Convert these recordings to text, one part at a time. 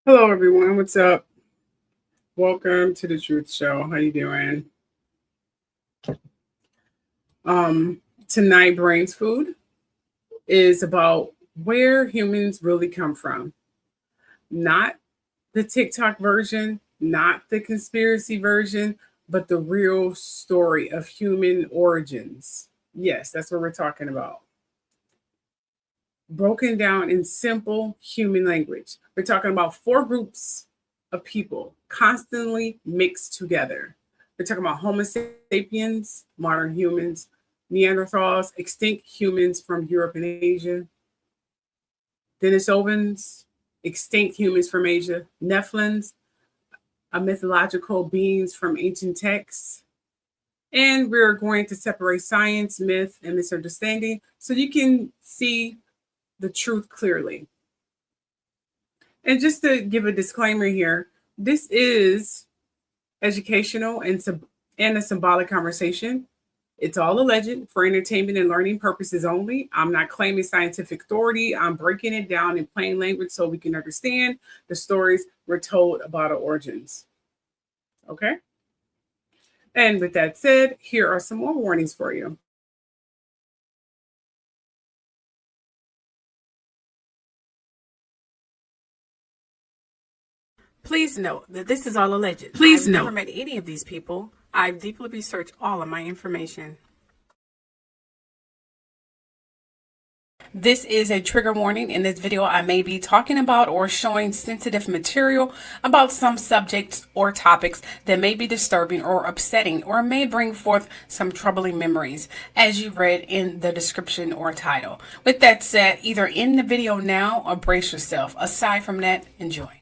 Hello, everyone. What's up? Welcome to the Truth Show. How you doing? Tonight, Brains Food is about where humans really come from, not the TikTok version, not the conspiracy version, but the real story of human origins. Yes, that's what we're talking about. Broken down in simple human language. We're talking about four groups of people constantly mixed together. We're talking about Homo sapiens, modern humans, Neanderthals, extinct humans from Europe and Asia, Denisovans, extinct humans from Asia, Nephilims, a mythological beings from ancient texts. And we're going to separate science, myth, and misunderstanding so you can see the truth clearly. And just to give a disclaimer here, this is educational and a symbolic conversation. It's all alleged for entertainment and learning purposes only. I'm not claiming scientific authority. I'm breaking it down in plain language so we can understand the stories we're told about our origins. Okay? And with that said, here are some more warnings for you. Please note that this is all alleged. I've never met any of these people. I've deeply researched all of my information. This is a trigger warning. In this video, I may be talking about or showing sensitive material about some subjects or topics that may be disturbing or upsetting or may bring forth some troubling memories, as you read in the description or title. With that said, either end the video now or brace yourself. Aside from that, enjoy.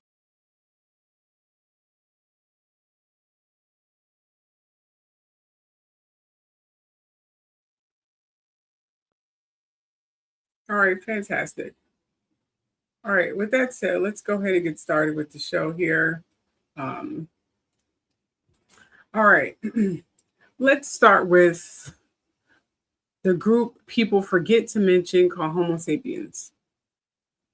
All right, fantastic. All right, with that said, let's go ahead and get started with the show here. All right, let's start with the group people forget to mention called Homo sapiens.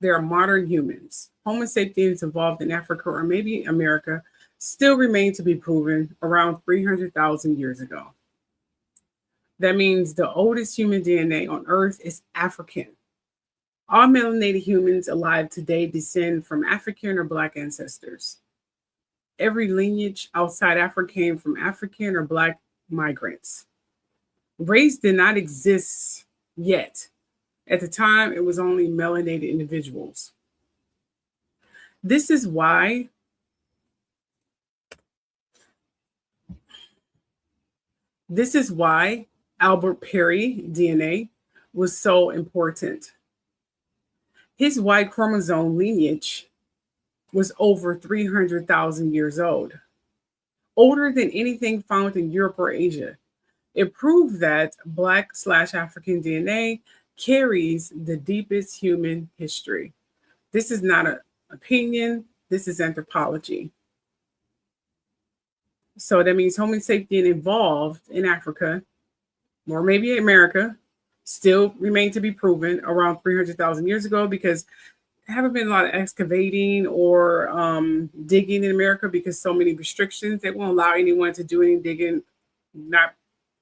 They are modern humans. Homo sapiens evolved in Africa or maybe America still remain to be proven around 300,000 years ago. That means the oldest human DNA on Earth is African. All melanated humans alive today descend from African or Black ancestors. Every lineage outside Africa came from African or Black migrants. Race did not exist yet. At the time, it was only melanated individuals. This is why Albert Perry DNA was so important. His Y chromosome lineage was over 300,000 years old, older than anything found in Europe or Asia. It proved that Black/African DNA carries the deepest human history. This is not an opinion, this is anthropology. So that means Homo sapien evolved in Africa, or maybe America, still remain to be proven around 300,000 years ago, because there haven't been a lot of excavating or digging in America because so many restrictions. They won't allow anyone to do any digging, not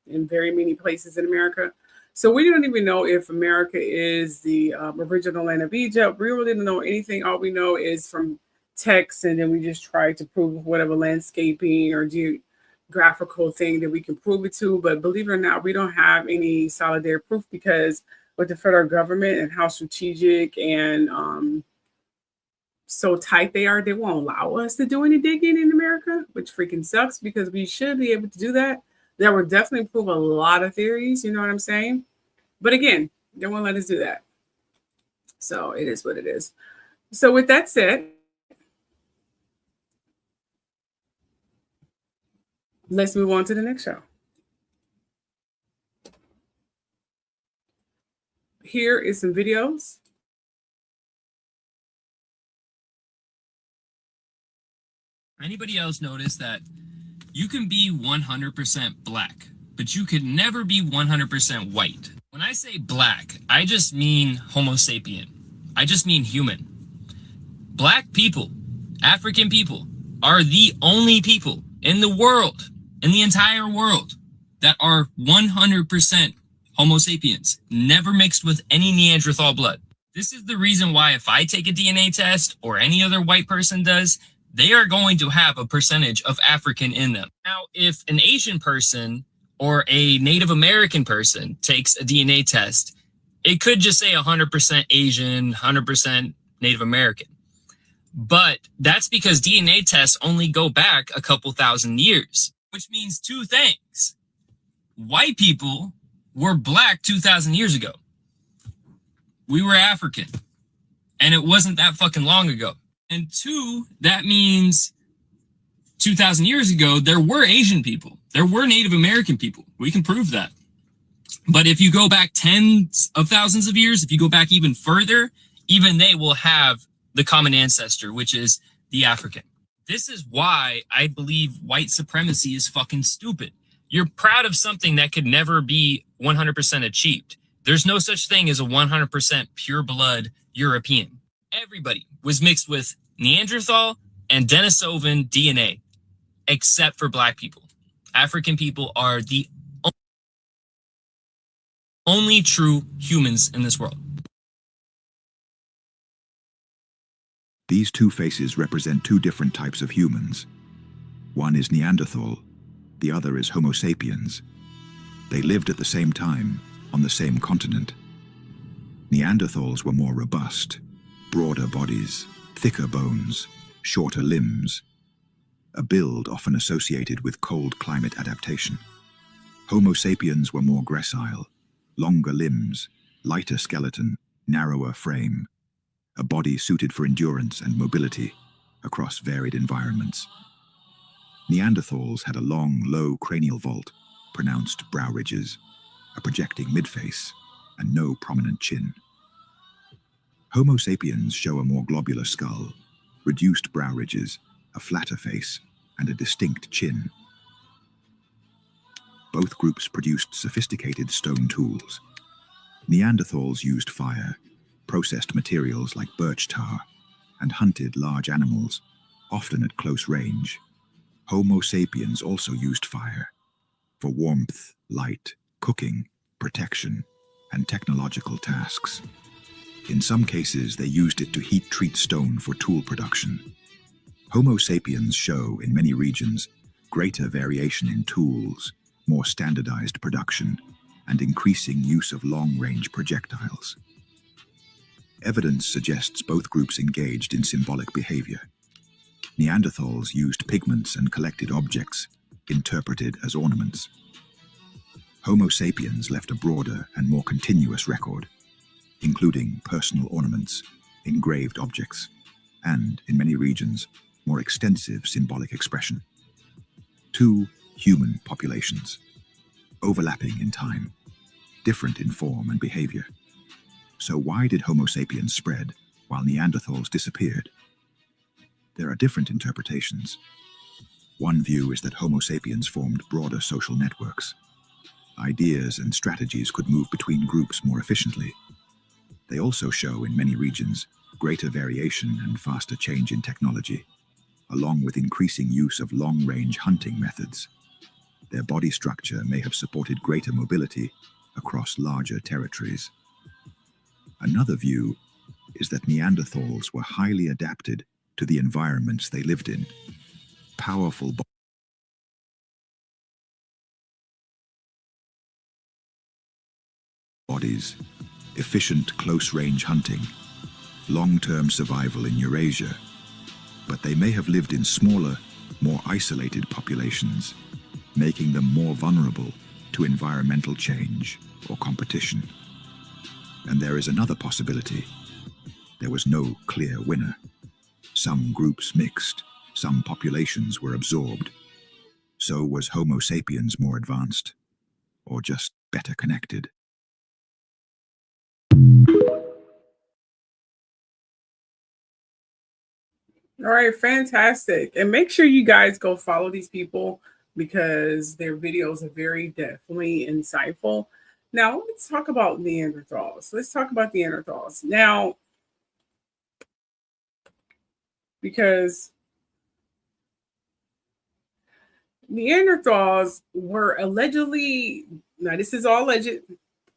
in very many places in America. So we don't even know if America is the original land of Egypt. We really don't know anything. All we know is from text, and then we just try to prove whatever landscaping or geographical thing that we can prove it to. But believe it or not, we don't have any solidary proof, because with the federal government and how strategic and so tight they are, they won't allow us to do any digging in America, which freaking sucks, because we should be able to do that. That would definitely prove a lot of theories, you know what I'm saying? But again, they won't let us do that. So it is what it is. So with that said, let's move on to the next show. Here is some videos. Anybody else notice that you can be 100% black, but you could never be 100% white? When I say black, I just mean Homo sapien. I just mean human. Black people African people are the only people in the world, in the entire world, that are 100% Homo sapiens, never mixed with any Neanderthal blood. This is the reason why if I take a DNA test or any other white person does, they are going to have a percentage of African in them. Now, if an Asian person or a Native American person takes a DNA test, it could just say 100% Asian, 100% Native American. But that's because DNA tests only go back a couple thousand years, which means two things. White people were black 2,000 years ago. We were African, and it wasn't that fucking long ago. And two, that means 2,000 years ago, there were Asian people. There were Native American people. We can prove that. But if you go back tens of thousands of years, if you go back even further, even they will have the common ancestor, which is the African. This is why I believe white supremacy is fucking stupid. You're proud of something that could never be 100% achieved. There's no such thing as a 100% pure blood European. Everybody was mixed with Neanderthal and Denisovan DNA, except for black people. African people are the only true humans in this world. These two faces represent two different types of humans. One is Neanderthal, the other is Homo sapiens. They lived at the same time, on the same continent. Neanderthals were more robust, broader bodies, thicker bones, shorter limbs, a build often associated with cold climate adaptation. Homo sapiens were more gracile, longer limbs, lighter skeleton, narrower frame, a body suited for endurance and mobility across varied environments. Neanderthals had a long, low cranial vault, pronounced brow ridges, a projecting midface, and no prominent chin. Homo sapiens show a more globular skull, reduced brow ridges, a flatter face, and a distinct chin. Both groups produced sophisticated stone tools. Neanderthals used fire, processed materials like birch tar, and hunted large animals, often at close range. Homo sapiens also used fire for warmth, light, cooking, protection, and technological tasks. In some cases, they used it to heat-treat stone for tool production. Homo sapiens show, in many regions, greater variation in tools, more standardized production, and increasing use of long-range projectiles. Evidence suggests both groups engaged in symbolic behavior. Neanderthals used pigments and collected objects, interpreted as ornaments. Homo sapiens left a broader and more continuous record, including personal ornaments, engraved objects, and, in many regions, more extensive symbolic expression. Two human populations, overlapping in time, different in form and behavior. So why did Homo sapiens spread while Neanderthals disappeared? There are different interpretations. One view is that Homo sapiens formed broader social networks. Ideas and strategies could move between groups more efficiently. They also show, in many regions, greater variation and faster change in technology, along with increasing use of long-range hunting methods. Their body structure may have supported greater mobility across larger territories. Another view is that Neanderthals were highly adapted to the environments they lived in. Powerful bodies, efficient close-range hunting, long-term survival in Eurasia, but they may have lived in smaller, more isolated populations, making them more vulnerable to environmental change or competition. And there is another possibility. There was no clear winner. Some groups mixed, some populations were absorbed. So was Homo sapiens more advanced, or just better connected? All right, fantastic. And make sure you guys go follow these people because their videos are very definitely insightful. Now, let's talk about Neanderthals. Now, because Neanderthals were allegedly, now this is all alleged,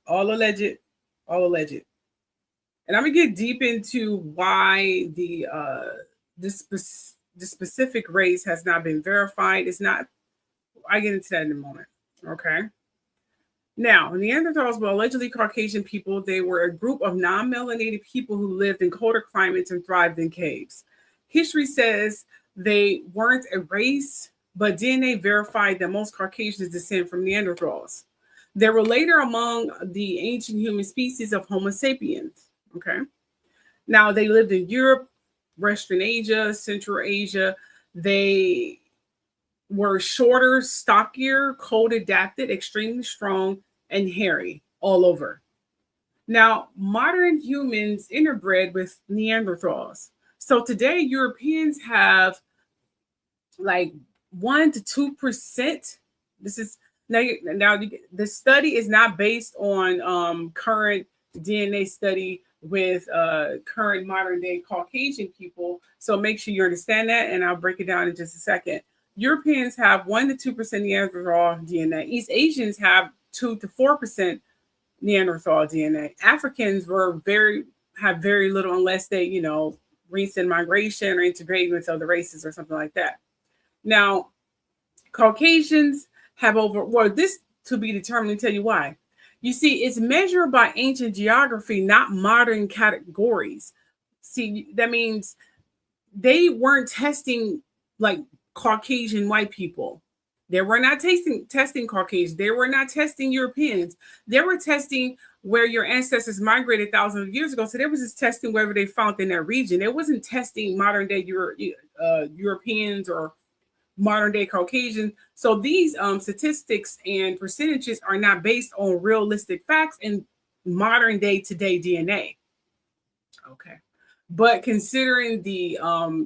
all alleged, all alleged. And I'm gonna get deep into why the specific race has not been verified. It's not. I get into that in a moment. Okay. Now, Neanderthals were allegedly Caucasian people. They were a group of non-melanated people who lived in colder climates and thrived in caves. History says they weren't a race, but DNA verified that most Caucasians descend from Neanderthals. They were later among the ancient human species of Homo sapiens. Okay. Now, they lived in Europe, Western Asia, Central Asia. They were shorter, stockier, cold adapted, extremely strong, and hairy all over. Now, modern humans interbred with Neanderthals. So today, Europeans have like 1 to 2%. This is now the study is not based on current DNA study with current modern day Caucasian people. So make sure you understand that, and I'll break it down in just a second. Europeans have 1 to 2% Neanderthal DNA. East Asians have 2 to 4% Neanderthal DNA. Africans have very little unless they, recent migration or integrating with other races or something like that. Now, Caucasians have this to be determined, to tell you why. You see, it's measured by ancient geography, not modern categories. See, that means they weren't testing like Caucasian white people. They were not testing Caucasians. They were not testing Europeans. They were testing where your ancestors migrated thousands of years ago. So they was just testing wherever they found in their region. It wasn't testing modern day Europeans or modern day Caucasians. So these statistics and percentages are not based on realistic facts and modern day today DNA. Okay. But considering the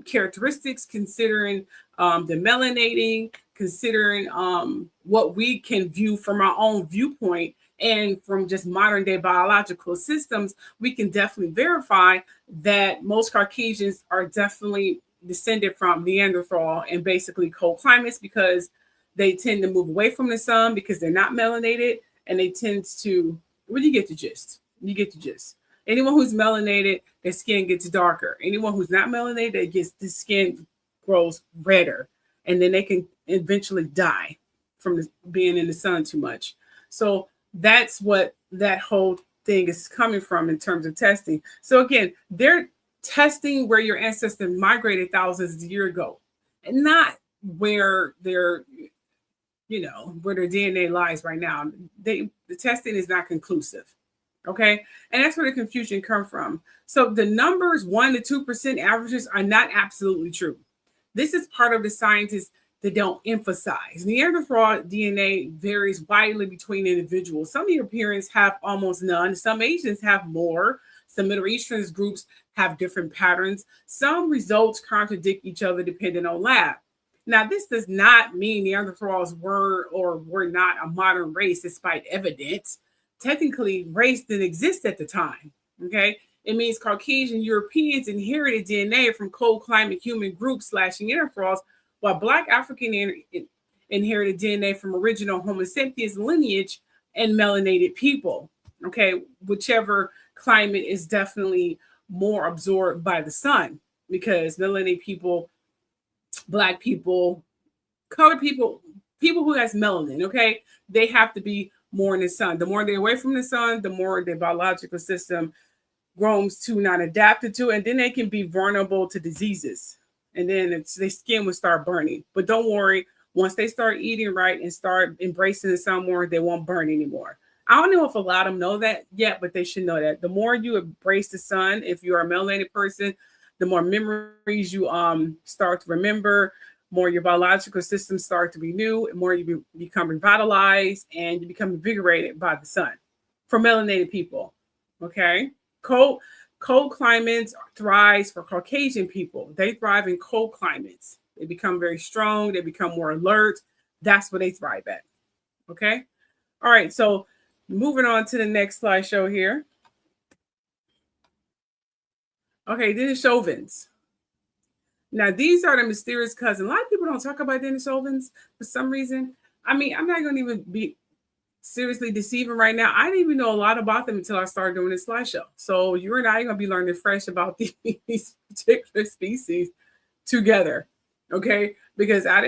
characteristics, considering the melanating, considering what we can view from our own viewpoint and from just modern day biological systems, we can definitely verify that most Caucasians are definitely descended from Neanderthal and basically cold climates, because they tend to move away from the sun because they're not melanated, and they tend to, well, you get the gist. You get the gist. Anyone who's melanated, their skin gets darker. Anyone who's not melanated, the skin grows redder, and then they can eventually die from being in the sun too much. So that's what that whole thing is coming from in terms of testing. So again, they're testing where your ancestors migrated thousands of years ago, and not where their DNA lies right now. The testing is not conclusive. Okay. And that's where the confusion comes from. So the numbers 1 to 2% averages are not absolutely true. This is part of the scientists that don't emphasize. Neanderthal DNA varies widely between individuals. Some Europeans have almost none. Some Asians have more. Some Middle Eastern groups have different patterns. Some results contradict each other depending on lab. Now, this does not mean Neanderthals were or were not a modern race despite evidence. Technically, race didn't exist at the time. Okay. It means Caucasian Europeans inherited DNA from cold climate human groups / Neanderthals, while Black African inherited DNA from original Homo Sapiens lineage and melanated people. Okay. Whichever climate is definitely more absorbed by the sun, because melanated people, Black people, colored people who has melanin, okay, they have to be more in the sun. The more they're away from the sun, the more their biological system grows to not adapted to, and then they can be vulnerable to diseases, and then their skin will start burning. But don't worry, once they start eating right and start embracing the sun more, they won't burn anymore. I don't know if a lot of them know that yet, but they should know that. The more you embrace the sun, if you are a melanated person, the more memories you start to remember, more your biological systems start to renew, and more you become revitalized and you become invigorated by the sun. For melanated people, okay? Cold climates thrives for Caucasian people. They thrive in cold climates. They become very strong. They become more alert. That's what they thrive at, okay? All right, so moving on to the next slideshow here. Okay, Denisovans. Now, these are the mysterious cousins. A lot of people people don't talk about Denisovans for some reason. I mean, I'm not going to even be seriously deceiving right now. I didn't even know a lot about them until I started doing this slideshow. So you and I are going to be learning fresh about these particular species together, okay? Because I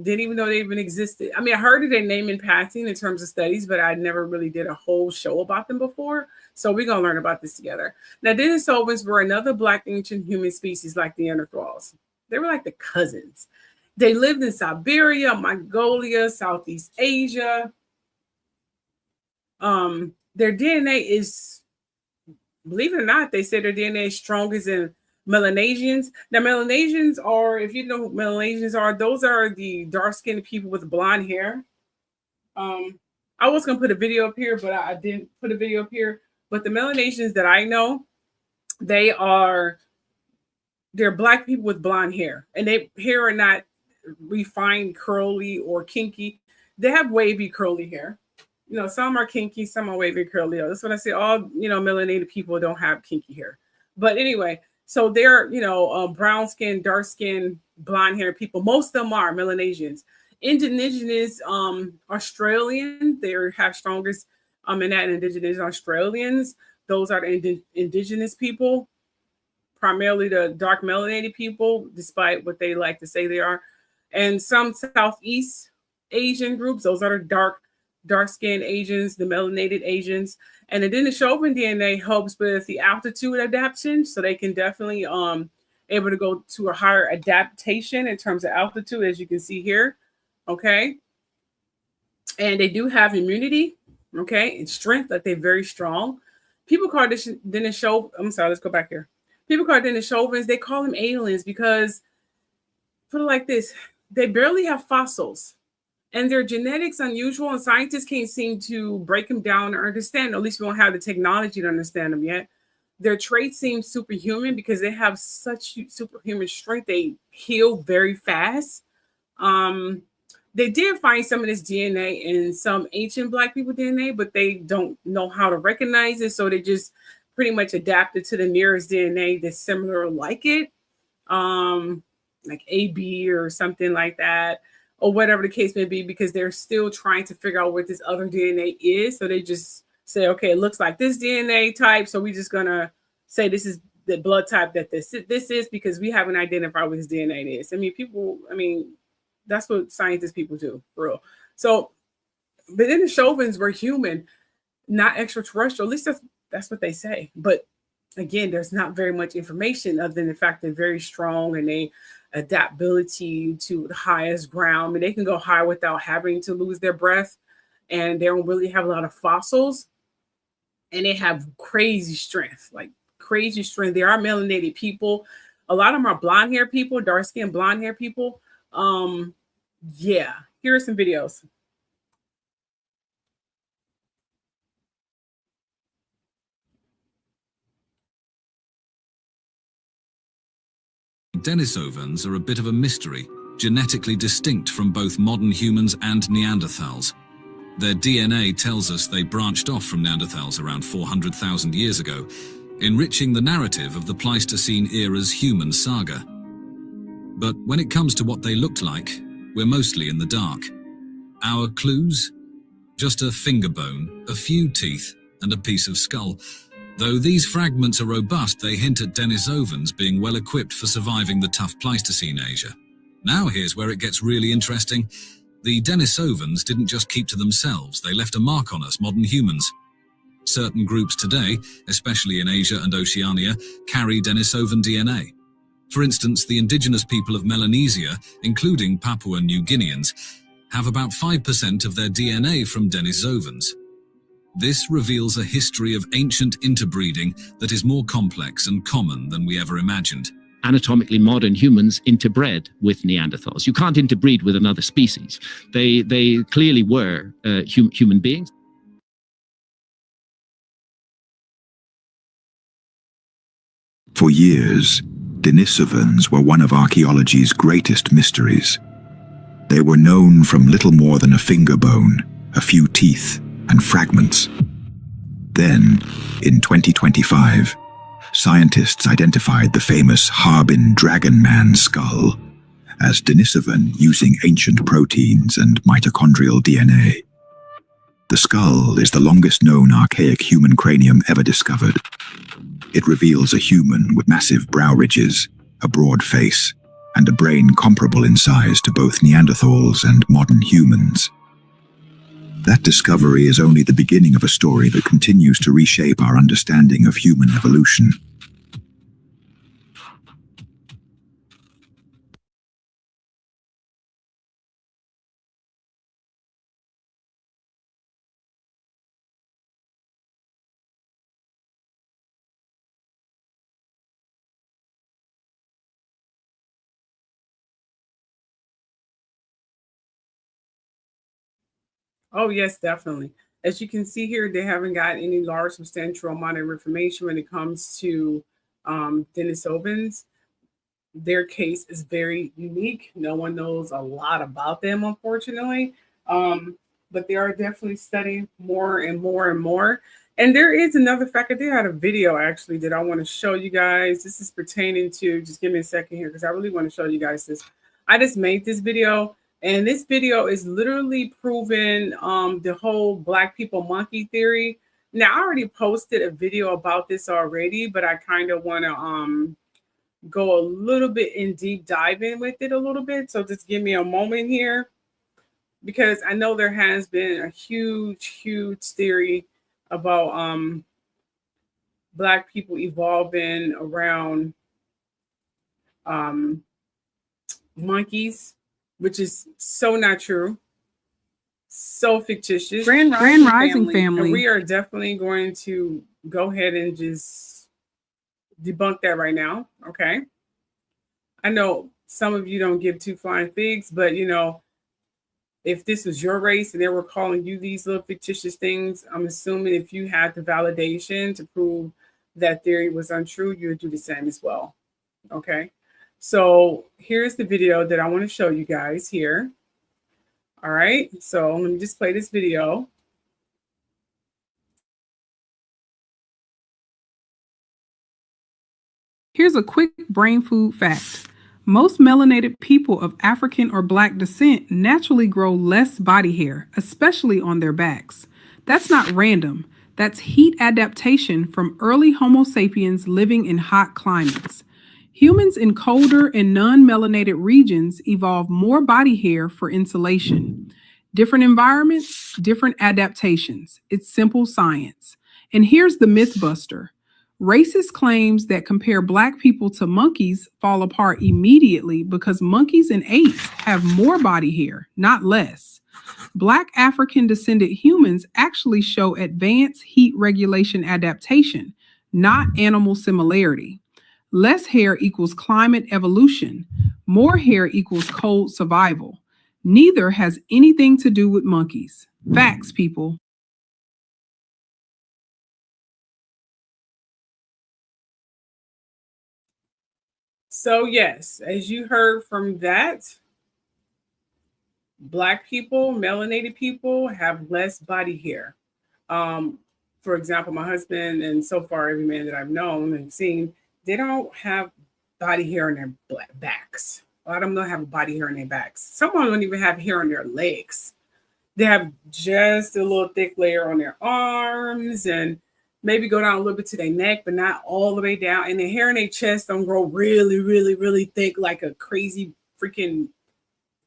didn't even know they even existed. I mean, I heard of their name in passing in terms of studies, but I never really did a whole show about them before. So we're going to learn about this together. Now, Denisovans were another Black ancient human species like the Neanderthals. They were like the cousins. They lived in Siberia, Mongolia, Southeast Asia. Their DNA is, believe it or not, they say their DNA is strongest in Melanesians. Now, Melanesians are, if you know who Melanesians are, those are the dark-skinned people with blonde hair. I was going to put a video up here, but I didn't put a video up here. But the Melanesians that I know, they're Black people with blonde hair. And their hair are not refined, curly, or kinky. They have wavy, curly hair. You know, some are kinky, some are wavy, curly. That's what I say. All, melanated people don't have kinky hair. But anyway, so they're, brown skin, dark skin, blonde hair people. Most of them are Melanesians. Indigenous Australian, they have strongest in that indigenous Australians. Those are the indigenous people, primarily the dark melanated people, despite what they like to say they are. And some Southeast Asian groups, those are the dark-skinned Asians, the melanated Asians. And the Denisovan DNA helps with the altitude adaptation, so they can definitely able to go to a higher adaptation in terms of altitude, as you can see here, okay? And they do have immunity, okay, and strength, that they're very strong. People call this Denisov, I'm sorry, let's go back here. People call Denisovans, they call them aliens because, put it like this, they barely have fossils. And their genetics unusual, and scientists can't seem to break them down or understand. At least we don't have the technology to understand them yet. Their traits seem superhuman because they have such superhuman strength. They heal very fast. They did find some of this DNA in some ancient Black people DNA, but they don't know how to recognize it. So they just pretty much adapted to the nearest DNA that's similar or like it, like AB or something like that, or whatever the case may be, because they're still trying to figure out what this other DNA is. So they just say, okay, it looks like this DNA type, so we're just gonna say this is the blood type that this is, because we haven't identified what this DNA is. I mean, that's what scientists people do, for real. So, but then the Denisovans were human, not extraterrestrial. At least that's what they say. But again, there's not very much information other than the fact they're very strong and they adaptability to the highest ground. I mean, they can go high without having to lose their breath, and they don't really have a lot of fossils, and they have crazy strength, like crazy strength. They are melanated people. A lot of them are blonde hair people, dark skin blonde hair people. Yeah, here are some videos. Denisovans are a bit of a mystery, genetically distinct from both modern humans and Neanderthals. Their DNA tells us they branched off from Neanderthals around 400,000 years ago, enriching the narrative of the Pleistocene era's human saga. But when it comes to what they looked like, we're mostly in the dark. Our clues? Just a finger bone, a few teeth, and a piece of skull. Though these fragments are robust, they hint at Denisovans being well equipped for surviving the tough Pleistocene Asia. Now here's where it gets really interesting. The Denisovans didn't just keep to themselves, they left a mark on us modern humans. Certain groups today, especially in Asia and Oceania, carry Denisovan DNA. For instance, the indigenous people of Melanesia, including Papua New Guineans, have about 5% of their DNA from Denisovans. This reveals a history of ancient interbreeding that is more complex and common than we ever imagined. Anatomically modern humans interbred with Neanderthals. You can't interbreed with another species. They clearly were human beings. For years, Denisovans were one of archaeology's greatest mysteries. They were known from little more than a finger bone, a few teeth, and fragments. Then, in 2025, scientists identified the famous Harbin Dragon Man skull as Denisovan using ancient proteins and mitochondrial DNA. The skull is the longest known archaic human cranium ever discovered. It reveals a human with massive brow ridges, a broad face, and a brain comparable in size to both Neanderthals and modern humans. That discovery is only the beginning of a story that continues to reshape our understanding of human evolution. Oh, yes, definitely. As you can see here, they haven't got any large substantial amount of information when it comes to Denisovans. Their case is very unique. No one knows a lot about them, unfortunately. But they are definitely studying more and more and more. And there is another fact. I did have a video actually that I want to show you guys. This is pertaining to, just give me a second here because I really want to show you guys this. I just made this video, and this video is literally proving the whole Black people monkey theory. Now, I already posted a video about this already, but I kind of want to go a little bit in deep diving with it a little bit. So just give me a moment here, because I know there has been a huge theory about Black people evolving around monkeys, which is so not true, so fictitious. Grand Rising family. And we are definitely going to go ahead and just debunk that right now. Okay. I know some of you don't give two flying figs, but you know, if this was your race and they were calling you these little fictitious things, I'm assuming if you had the validation to prove that theory was untrue, you would do the same as well. Okay. So here's the video that I want to show you guys here. All right. So let me just play this video. Here's a quick brain food fact. Most melanated people of African or Black descent naturally grow less body hair, especially on their backs. That's not random. That's heat adaptation from early Homo sapiens living in hot climates. Humans in colder and non-melanated regions evolve more body hair for insulation. Different environments, different adaptations. It's simple science. And here's the myth buster. Racist claims that compare Black people to monkeys fall apart immediately because monkeys and apes have more body hair, not less. Black African descended humans actually show advanced heat regulation adaptation, not animal similarity. Less hair equals climate evolution. More hair equals cold survival. Neither has anything to do with monkeys. Facts, people. So yes, as you heard from that, Black people, melanated people have less body hair. For example, my husband and so far every man that I've known and seen, they don't have body hair on their backs. A lot of them don't have body hair on their backs. Some of them don't even have hair on their legs. They have just a little thick layer on their arms and maybe go down a little bit to their neck, but not all the way down. And the hair in their chest don't grow really thick like a crazy freaking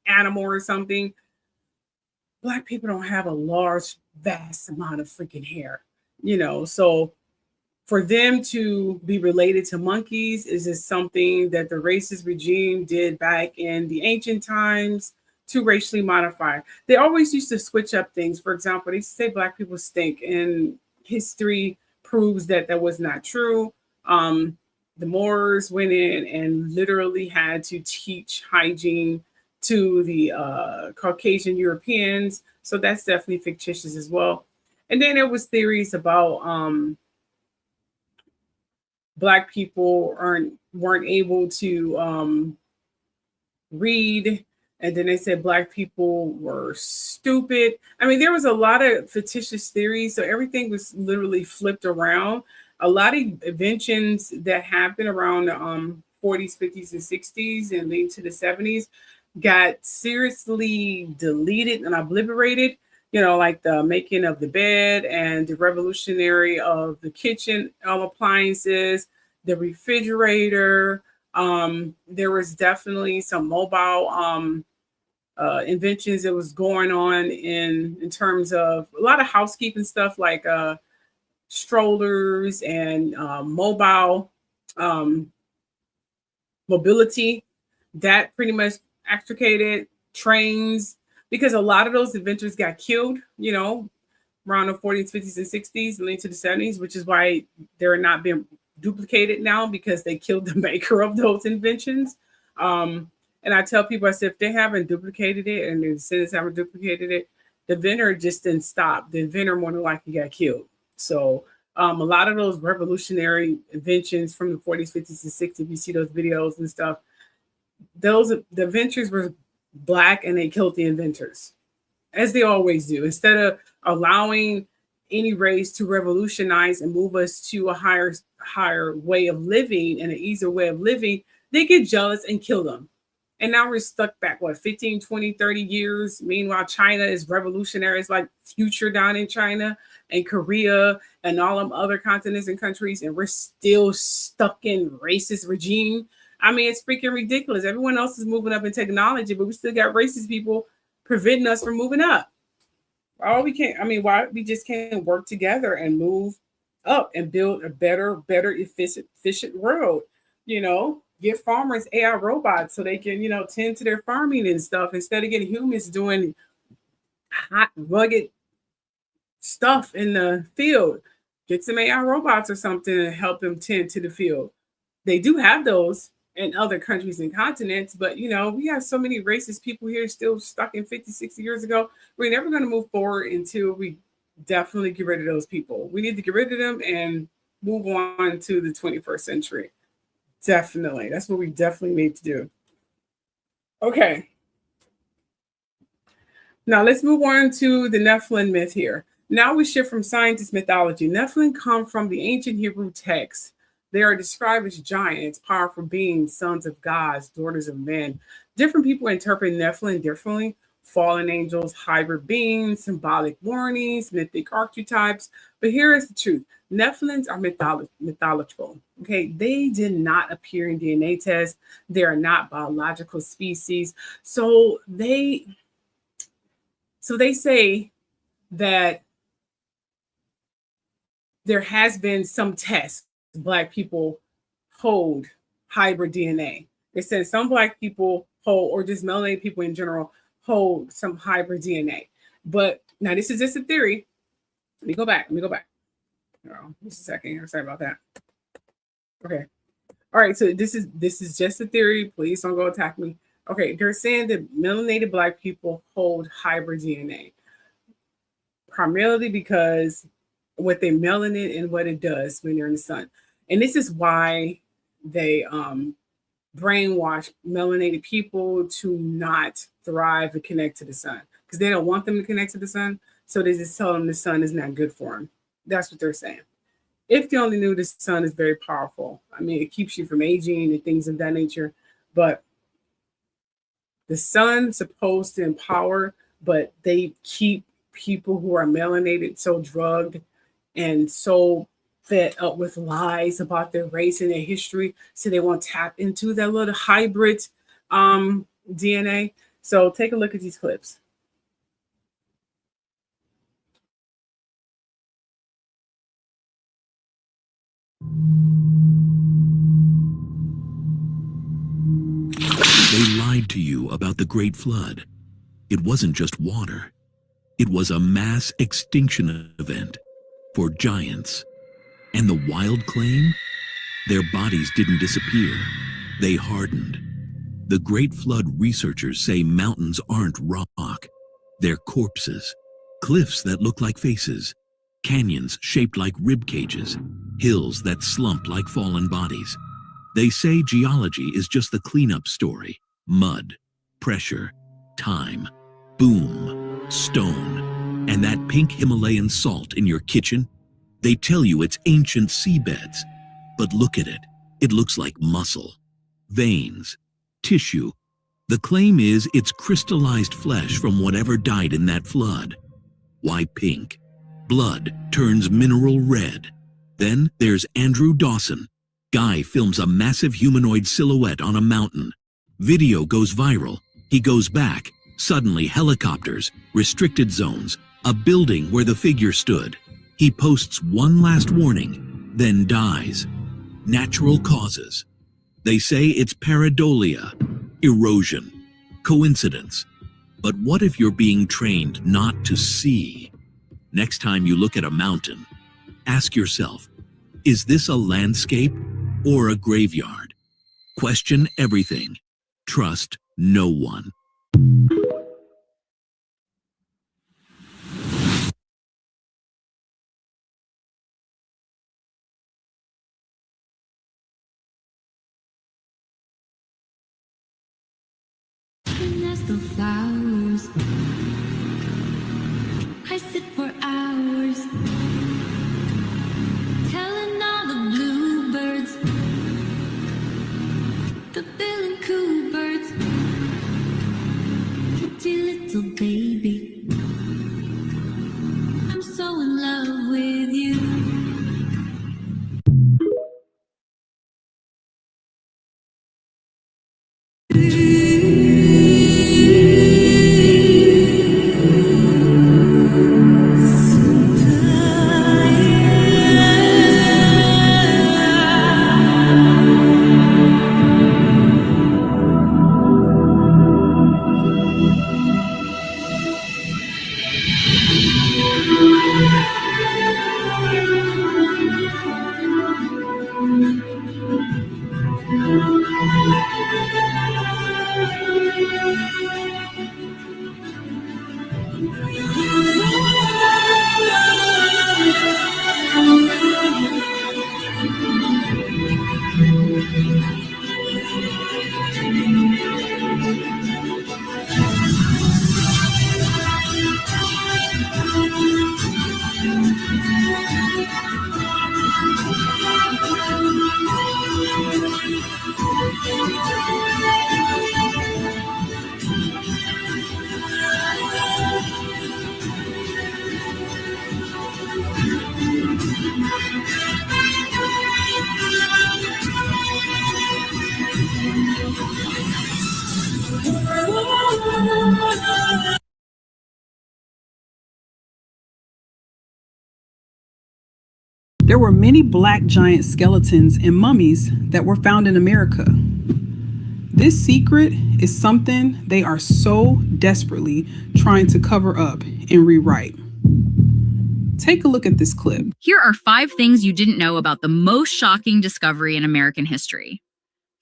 animal or something. Black people don't have a large, vast amount of freaking hair, you know. So for them to be related to monkeys is just something that the racist regime did back in the ancient times to racially modify. They always used to switch up things. For example, they say Black people stink, and history proves that that was not true. The Moors went in and literally had to teach hygiene to the Caucasian Europeans. So that's definitely fictitious as well. And then there was theories about Black people weren't able to read. And then they said Black people were stupid. I mean, there was a lot of fictitious theories. So everything was literally flipped around. A lot of inventions that happened around the 40s, 50s, and 60s and leading to the 70s got seriously deleted and obliterated, like the making of the bed and the revolutionary of the kitchen appliances, the refrigerator. There was definitely some mobile inventions that was going on in terms of a lot of housekeeping stuff like strollers and mobile mobility that pretty much extricated trains, because a lot of those inventors got killed, around the 40s, 50s, and 60s and into the 70s, which is why they're not being duplicated now, because they killed the maker of those inventions. And I tell people, I said, if they haven't duplicated it and the descendants haven't duplicated it, the inventor just didn't stop. The inventor more than likely got killed. So a lot of those revolutionary inventions from the 40s, 50s, and 60s, you see those videos and stuff, the inventors were Black and they killed the inventors, as they always do. Instead of allowing any race to revolutionize and move us to a higher way of living and an easier way of living, they get jealous and kill them. And now we're stuck back, 15, 20, 30 years. Meanwhile, China is revolutionary. It's like future down in China and Korea and all them other continents and countries. And we're still stuck in racist regime. I mean, it's freaking ridiculous. Everyone else is moving up in technology, but we still got racist people preventing us from moving up. Why we just can't work together and move up and build a better, efficient world, Get farmers AI robots so they can, tend to their farming and stuff instead of getting humans doing hot, rugged stuff in the field. Get some AI robots or something and help them tend to the field. They do have those in other countries and continents, but, we have so many racist people here still stuck in 50, 60 years ago. We're never going to move forward until we definitely get rid of those people. We need to get rid of them and move on to the 21st century. Definitely. That's what we definitely need to do. Okay. Now let's move on to the Nephilim myth here. Now we shift from scientist mythology. Nephilim come from the ancient Hebrew text. They are described as giants, powerful beings, sons of gods, daughters of men. Different people interpret Nephilim differently. Fallen angels, hybrid beings, symbolic warnings, mythic archetypes. But here is the truth. Nephilims are mythological. Okay, they did not appear in DNA tests. They are not biological species. So they say that there has been some tests. Black people hold hybrid DNA. They said some Black people hold, or just melanated people in general, hold some hybrid DNA. But now this is just a theory. Let me go back. Oh, just a second here. Sorry about that. Okay. All right. So this is just a theory. Please don't go attack me. Okay. They're saying that melanated Black people hold hybrid DNA, primarily because what they melanin and what it does when they're in the sun. And this is why they brainwash melanated people to not thrive and connect to the sun, because they don't want them to connect to the sun. So they just tell them the sun is not good for them. That's what they're saying. If they only knew the sun is very powerful. I mean, it keeps you from aging and things of that nature. But the sun's supposed to empower, but they keep people who are melanated so drugged and so fed up with lies about their race and their history. So they won't tap into that little hybrid DNA. So take a look at these clips. They lied to you about the Great Flood. It wasn't just water. It was a mass extinction event for giants. And the wild claim? Their bodies didn't disappear. They hardened. The Great Flood researchers say mountains aren't rock. They're corpses. Cliffs that look like faces. Canyons shaped like rib cages. Hills that slump like fallen bodies. They say geology is just the cleanup story. Mud, pressure, time, boom, stone, and that pink Himalayan salt in your kitchen. They tell you it's ancient seabeds, but look at it. It looks like muscle. veins, tissue. The claim is it's crystallized flesh from whatever died in that flood. Why pink? Blood turns mineral red. Then there's Andrew Dawson. Guy films a massive humanoid silhouette on a mountain. Video goes viral. He goes back. Suddenly helicopters, restricted zones, a building where the figure stood. He posts one last warning, then dies. Natural causes. They say it's pareidolia, erosion, coincidence. But what if you're being trained not to see? Next time you look at a mountain, ask yourself, is this a landscape or a graveyard? Question everything. Trust no one. The flowers, I sit for hours, telling all the bluebirds, the bill and coo birds, pretty little baby, I'm so in love with you. There were many black giant skeletons and mummies that were found in America. This secret is something they are so desperately trying to cover up and rewrite. Take a look at this clip. Here are 5 things you didn't know about the most shocking discovery in American history.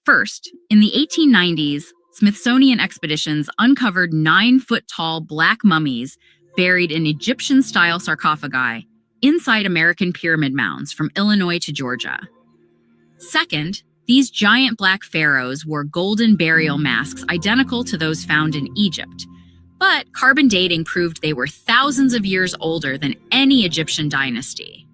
First, in the 1890s, Smithsonian expeditions uncovered 9-foot-tall black mummies buried in Egyptian-style sarcophagi inside American pyramid mounds from Illinois to Georgia. Second, these giant black pharaohs wore golden burial masks identical to those found in Egypt, but carbon dating proved they were thousands of years older than any Egyptian dynasty.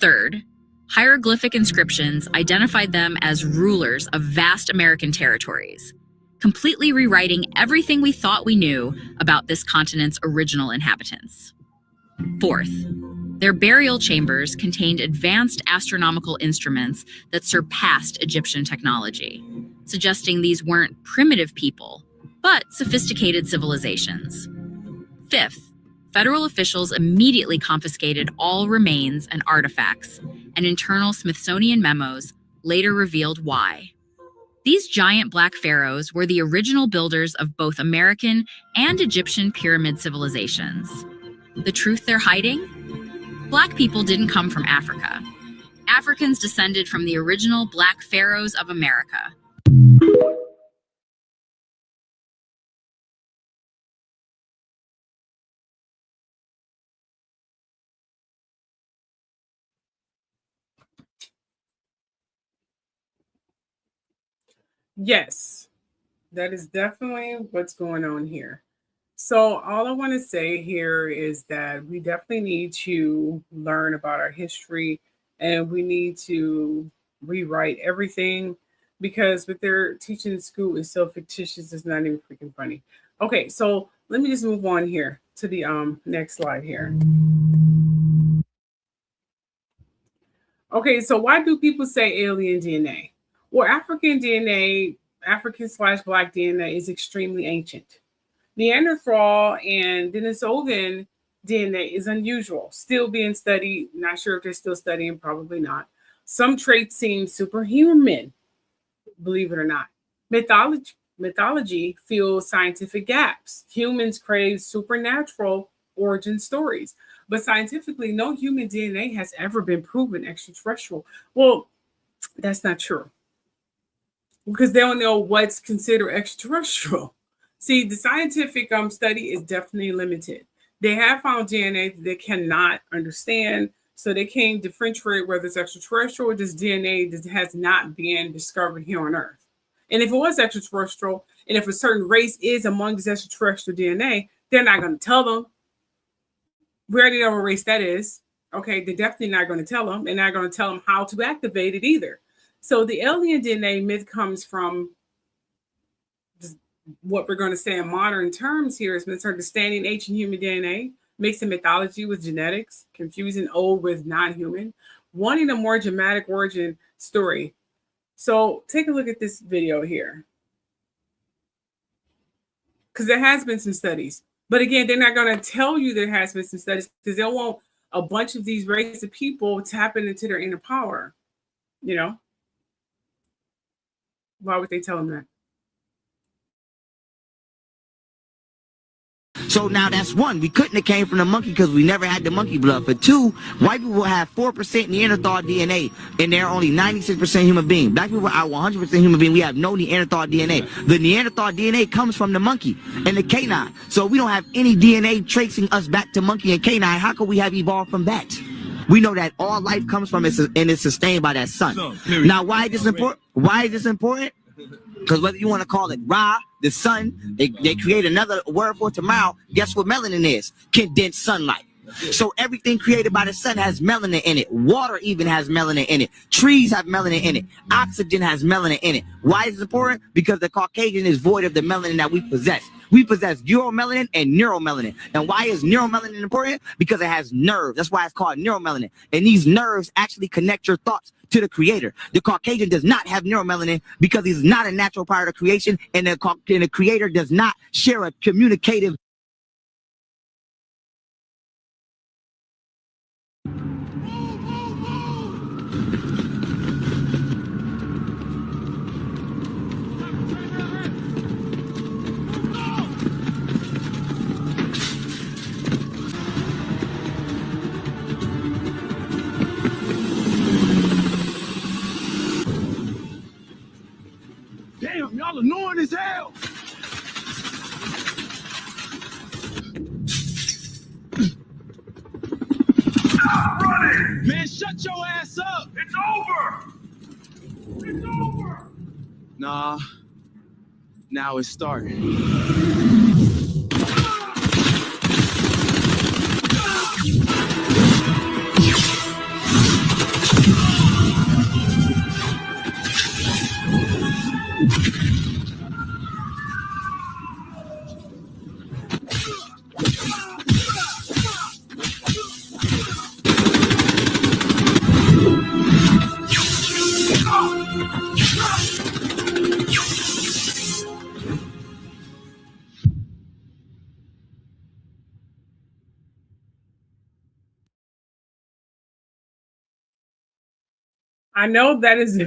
Third, hieroglyphic inscriptions identified them as rulers of vast American territories, completely rewriting everything we thought we knew about this continent's original inhabitants. Fourth, their burial chambers contained advanced astronomical instruments that surpassed Egyptian technology, suggesting these weren't primitive people, but sophisticated civilizations. Fifth, federal officials immediately confiscated all remains and artifacts, and internal Smithsonian memos later revealed why. These giant black pharaohs were the original builders of both American and Egyptian pyramid civilizations. The truth they're hiding? Black people didn't come from Africa. Africans descended from the original black pharaohs of America. Yes, that is definitely what's going on here. So all I want to say here is that we definitely need to learn about our history, and we need to rewrite everything, because what they're teaching in school is so fictitious, it's not even freaking funny. Okay, so let me just move on here to the next slide here. Okay, so why do people say alien DNA? Well, African DNA, African/Black DNA is extremely ancient. Neanderthal and Denisovan DNA is unusual, still being studied. Not sure if they're still studying, probably not. Some traits seem superhuman, believe it or not. Mythology fills scientific gaps. Humans crave supernatural origin stories. But scientifically, no human DNA has ever been proven extraterrestrial. Well, that's not true, because they don't know what's considered extraterrestrial. See, the scientific study is definitely limited. They have found DNA that they cannot understand, so they can't differentiate whether it's extraterrestrial or just DNA that has not been discovered here on Earth. And if it was extraterrestrial, and if a certain race is among this extraterrestrial DNA, they're not going to tell them. We already know what race that is. Okay, they're definitely not going to tell them, and not going to tell them how to activate it either. So the alien DNA myth comes from what we're going to say in modern terms here is misunderstanding ancient human DNA, mixing mythology with genetics, confusing old with non-human, wanting a more dramatic origin story. So take a look at this video here, because there has been some studies. But again, they're not going to tell you there has been some studies, because they'll want a bunch of these races of people tapping into their inner power. You know? Why would they tell them that? So now that's one. We couldn't have came from the monkey because we never had the monkey blood. For two, white people have 4% Neanderthal DNA, and they're only 96% human being. Black people are 100% human being. We have no Neanderthal DNA. The Neanderthal DNA comes from the monkey and the canine. So we don't have any DNA tracing us back to monkey and canine. How could we have evolved from that? We know that all life comes from it and is sustained by that sun. Now, why is this important? Why is this important? Because whether you want to call it Ra, the sun, they create another word for tomorrow. Guess what melanin is? Condensed sunlight. So everything created by the sun has melanin in it. Water even has melanin in it. Trees have melanin in it. Oxygen has melanin in it. Why is it important? Because the Caucasian is void of the melanin that we possess. We possess uromelanin and neuromelanin. And why is neuromelanin important? Because it has nerves. That's why it's called neuromelanin. And these nerves actually connect your thoughts to the creator. The Caucasian does not have neuromelanin because he's not a natural part of creation, and the creator does not share a communicative. Damn, y'all annoying as hell. Stop running! Man, shut your ass up! It's over! It's over! Nah, now it's starting. I know that is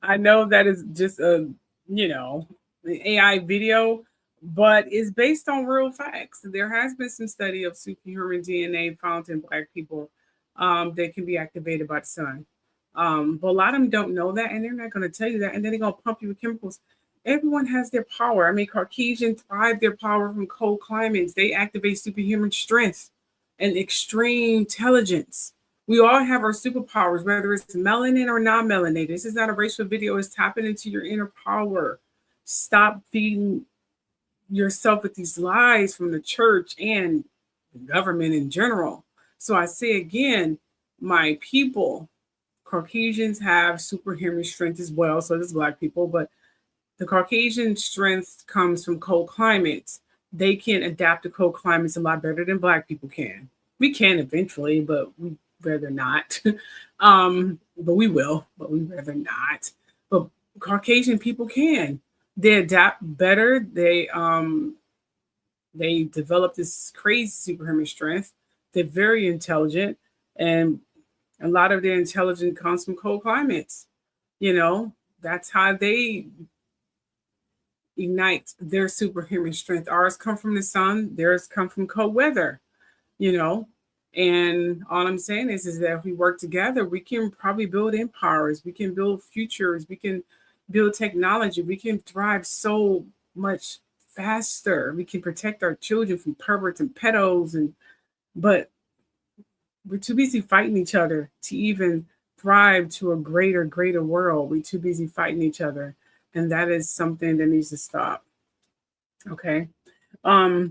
I know that is just a, AI video, but it's based on real facts. There has been some study of superhuman DNA found in Black people that can be activated by the sun. But a lot of them don't know that, and they're not going to tell you that, and then they're going to pump you with chemicals. Everyone has their power. I mean, Caucasians thrive their power from cold climates. They activate superhuman strength and extreme intelligence. We all have our superpowers, whether it's melanin or non-melanated. This is not a racial video. It's tapping into your inner power. Stop feeding yourself with these lies from the church and the government in general. So I say again, my people, Caucasians have superhuman strength as well. So does Black people, but the Caucasian strength comes from cold climates. They can adapt to cold climates a lot better than Black people can. We can eventually, but we rather not. But we will, but we rather not. But Caucasian people can. They adapt better. They develop this crazy superhuman strength. They're very intelligent, and a lot of their intelligence comes from cold climates. You know, that's how they ignite their superhuman strength. Ours come from the sun, theirs come from cold weather, you know. And all I'm saying is that if we work together, we can probably build empires, we can build futures, we can build technology, we can thrive so much faster. We can protect our children from perverts and pedos, but we're too busy fighting each other to even thrive to a greater world. We're too busy fighting each other. And that is something that needs to stop. Okay. All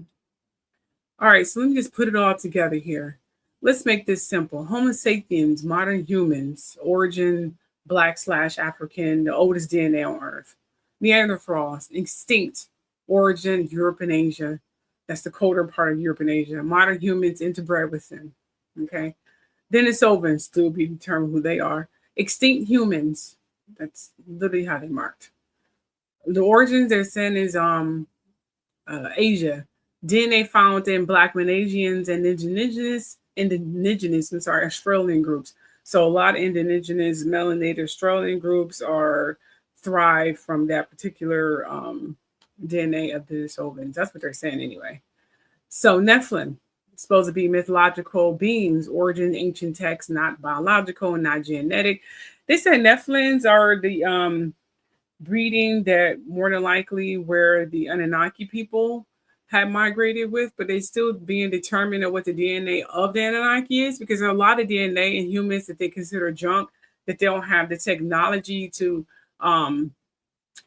right, so let me just put it all together here. Let's make this simple. Homo sapiens, modern humans, origin Black/African, the oldest DNA on Earth. Neanderthals, extinct, origin Europe and Asia. That's the colder part of Europe and Asia. Modern humans interbred with them. Okay. Denisovans, still be determined who they are. Extinct humans. That's literally how they marked. The origins they're saying is Asia. DNA found in Black Melanesians and indigenous Australian groups. So a lot of indigenous melanated Australian groups thrive from that particular DNA of the Denisovans. That's what they're saying anyway. So Nephilim, supposed to be mythological beings, origin ancient texts, not biological, not genetic. They said Nephilims are the breeding that more than likely where the Anunnaki people had migrated with, but they still being determined of what the DNA of the Anunnaki is, because there's a lot of DNA in humans that they consider junk, that they don't have the technology to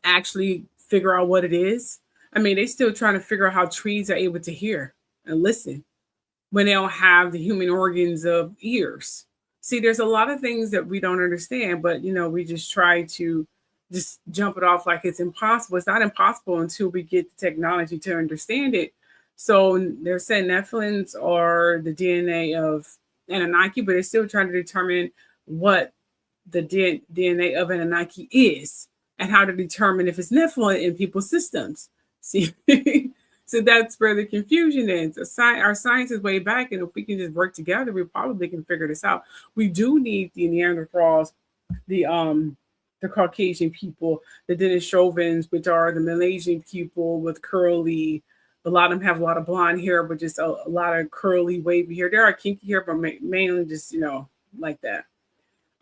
actually figure out what it is. I mean, they still trying to figure out how trees are able to hear and listen when they don't have the human organs of ears. See, there's a lot of things that we don't understand, but we just try to just jump it off like it's impossible. It's not impossible until we get the technology to understand it. So they're saying Nephilims are the DNA of Anunnaki, but they're still trying to determine what the DNA of Anunnaki is and how to determine if it's Nephilim in people's systems. See, so that's where the confusion is. Our science is way back, and if we can just work together, we probably can figure this out. We do need the Neanderthals, the Caucasian people, the Denisovans, which are the Malaysian people with curly. A lot of them have a lot of blonde hair, but just a lot of curly, wavy hair. There are kinky hair, but mainly just like that.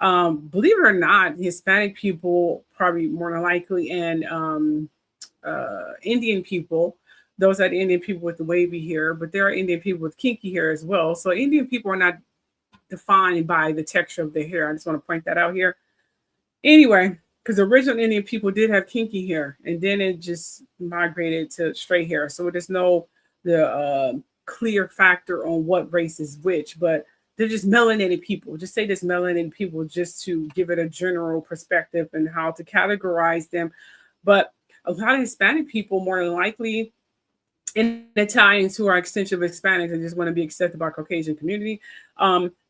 Believe it or not, Hispanic people probably more than likely, and Indian people. Those are the Indian people with the wavy hair, but there are Indian people with kinky hair as well. So Indian people are not defined by the texture of their hair. I just want to point that out here. Anyway, because the original Indian people did have kinky hair, and then it just migrated to straight hair. So there's no clear factor on what race is which, but they're just melanated people. Just say this melanated people just to give it a general perspective and how to categorize them. But a lot of Hispanic people, more than likely, and Italians who are extension of Hispanics and just want to be accepted by Caucasian community,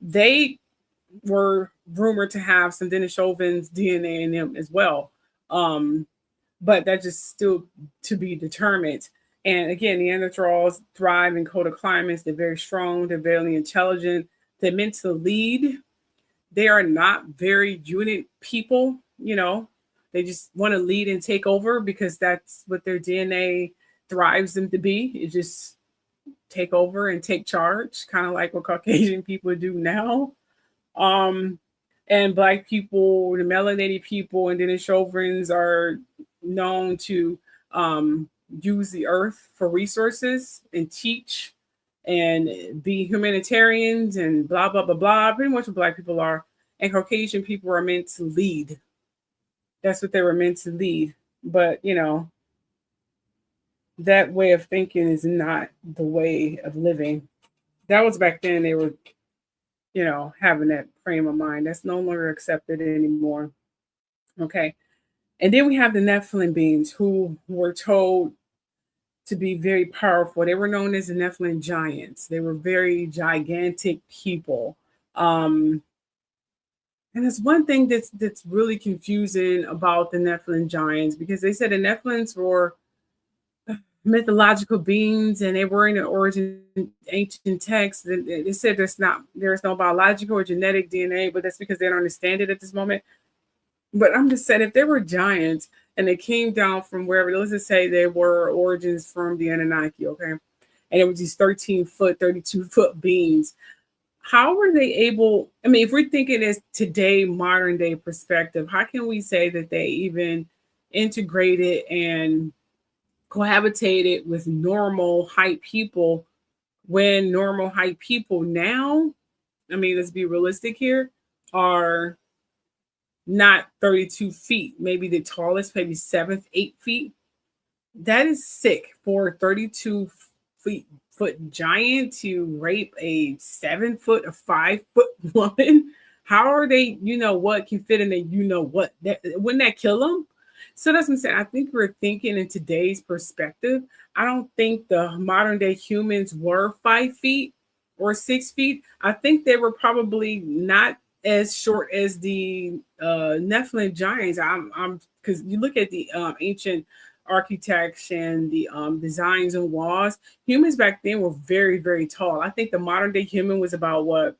they were rumored to have some Denisovans DNA in them as well. But that's just still to be determined. And again, Neanderthals thrive in colder climates. They're very strong. They're very intelligent. They're meant to lead. They are not very unit people. They just want to lead and take over because that's what their DNA thrives them to be. Is just take over and take charge, kind of like what Caucasian people do now. And Black people, the melanated people, and Denisovans are known to use the earth for resources and teach and be humanitarians and blah, blah, blah, blah. Pretty much what Black people are. And Caucasian people are meant to lead. That's what they were meant to lead. But, that way of thinking is not the way of living. That was back then. They were having that frame of mind. That's no longer accepted anymore. Okay. And then we have the Nephilim beings who were told to be very powerful. They were known as the Nephilim giants. They were very gigantic people. Um, and it's one thing that's really confusing about the Nephilim giants, because they said the Nephilims were mythological beings and they were in the origin ancient texts. They said there's no biological or genetic DNA, but that's because they don't understand it at this moment. But I'm just saying, if they were giants and they came down from wherever, let's just say they were origins from the Anunnaki, okay? And it was these 13-foot, 32-foot beings. How were they able? I mean, if we're thinking as today, modern day perspective, how can we say that they even integrated and cohabitated with normal height people when normal height people now, I mean, let's be realistic here, are not 32 feet, maybe the tallest, maybe 7, 8 feet. That is sick for a 32 foot giant to rape a 7 foot or 5 foot woman. How are they, what can fit in a what? Wouldn't that kill them? So that's what I'm saying. I think we're thinking in today's perspective. I don't think the modern day humans were 5 feet or 6 feet. I think they were probably not as short as the Nephilim giants. I'm because you look at the ancient architecture and the designs and walls. Humans back then were very, very tall. I think the modern day human was about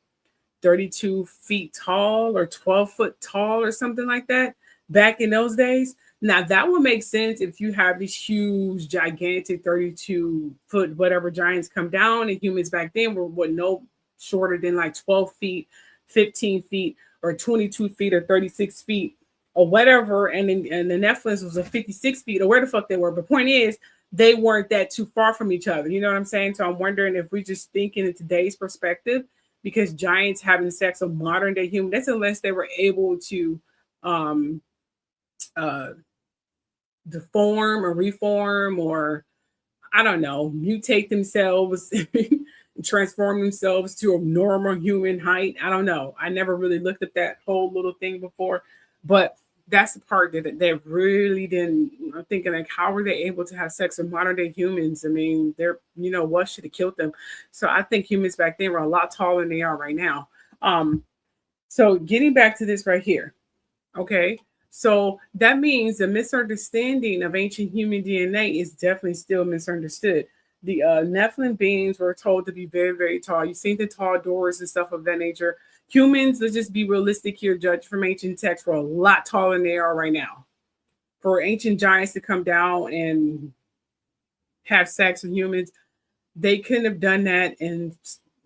32 feet tall or 12 foot tall or something like that back in those days. Now that would make sense if you have these huge, gigantic 32 foot whatever giants come down, and humans back then were no shorter than like 12 feet, 15 feet, or 22 feet, or 36 feet, or whatever. And the Nephilims was a 56 feet, or where the fuck they were. But point is, they weren't that too far from each other. You know what I'm saying? So I'm wondering if we just thinking in today's perspective, because giants having sex with modern day humans, that's unless they were able to deform or reform, or I don't know, mutate themselves, transform themselves to a normal human height. I don't know. I never really looked at that whole little thing before, but that's the part that they really didn't. I'm thinking, like, how were they able to have sex with modern day humans? I mean, they're, what should have killed them? So I think humans back then were a lot taller than they are right now. So getting back to this right here, okay. So that means the misunderstanding of ancient human DNA is definitely still misunderstood. The Nephilim beings were told to be very, very tall. You've seen the tall doors and stuff of that nature. Humans, let's just be realistic here, judged from ancient texts, were a lot taller than they are right now. For ancient giants to come down and have sex with humans, they couldn't have done that, and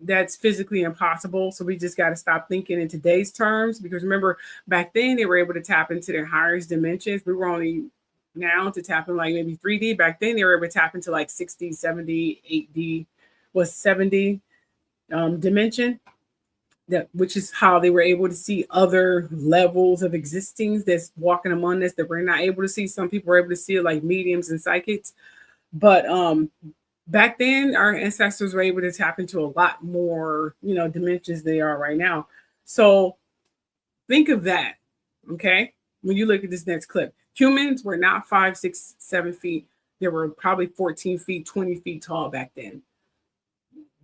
that's physically impossible. So we just got to stop thinking in today's terms, because remember, back then they were able to tap into their highest dimensions. We were only now to tap in like maybe 3D. Back then they were able to tap into like 60, 70, 8D, was 70 dimension. Which is how they were able to see other levels of existence that's walking among us that we're not able to see. Some people were able to see it, like mediums and psychics. But back then, our ancestors were able to tap into a lot more, dimensions they are right now. So think of that, okay? When you look at this next clip, humans were not 5, 6, 7 feet. They were probably 14 feet, 20 feet tall back then.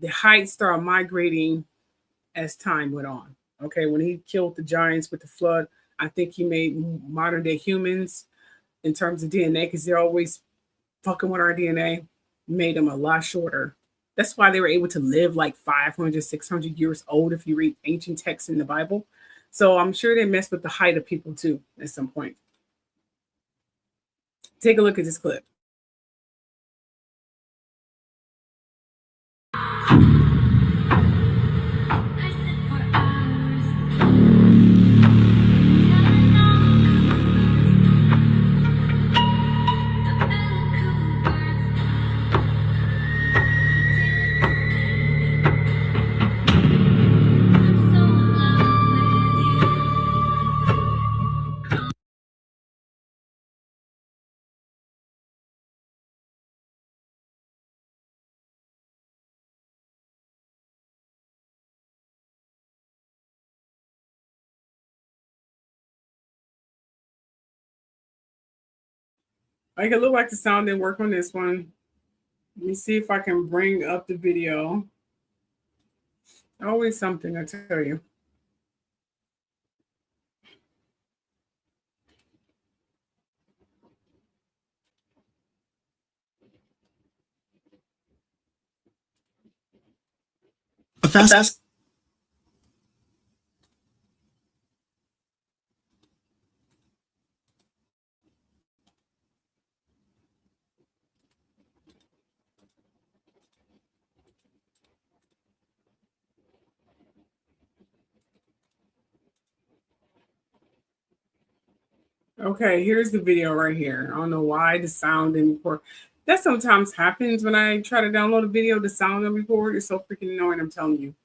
The height started migrating as time went on. Okay, when he killed the giants with the flood, I think he made modern day humans in terms of DNA, because they're always fucking with our DNA, made them a lot shorter. That's why they were able to live like 500, 600 years old if you read ancient texts in the Bible. So I'm sure they messed with the height of people too at some point. Take a look at this clip. Like it looked like the sound didn't work on this one. Let me see if I can bring up the video. Always something, I tell you. A fast Okay, here's the video right here. I don't know why the sound didn't record. That sometimes happens when I try to download a video, the sound and record is so freaking annoying, I'm telling you.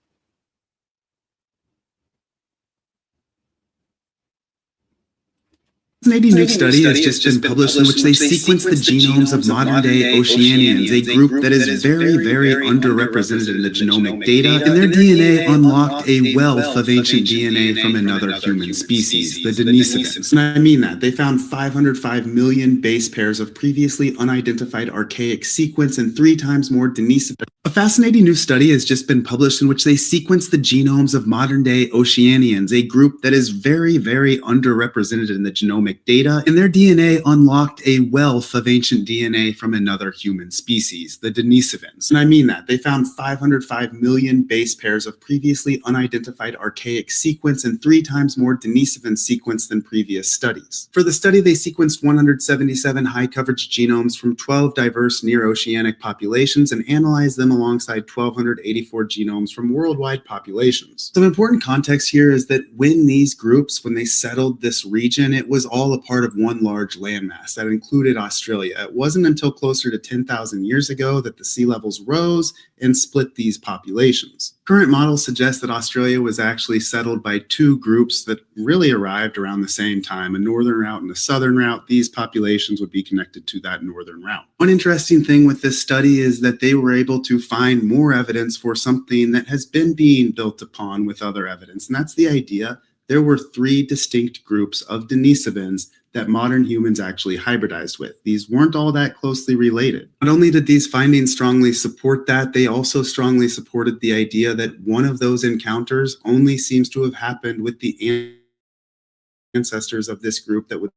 Fascinating new study has just been published in which they sequence the genomes of modern-day Oceanians, a group that is very, very underrepresented in the genomic data, and their DNA unlocked a wealth of ancient DNA from another human species, the Denisovans. And I mean that. They found 505 million base pairs of previously unidentified archaic sequence and 3 times more Denisovans. A fascinating new study has just been published in which they sequence the genomes of modern-day Oceanians, a group that is very, very underrepresented in the genomic data, and their DNA unlocked a wealth of ancient DNA from another human species, the Denisovans. And I mean that. They found 505 million base pairs of previously unidentified archaic sequence and 3 times more Denisovan sequence than previous studies. For the study, they sequenced 177 high-coverage genomes from 12 diverse near-oceanic populations and analyzed them alongside 1,284 genomes from worldwide populations. Some important context here is that when these groups, when they settled this region, it was all a part of one large landmass that included Australia. It wasn't until closer to 10,000 years ago that the sea levels rose and split these populations. Current models suggest that Australia was actually settled by 2 groups that really arrived around the same time, a northern route and a southern route. These populations would be connected to that northern route. One interesting thing with this study is that they were able to find more evidence for something that has been being built upon with other evidence, and that's the idea there were 3 distinct groups of Denisovans that modern humans actually hybridized with. These weren't all that closely related. Not only did these findings strongly support that, they also strongly supported the idea that one of those encounters only seems to have happened with the ancestors of this group that would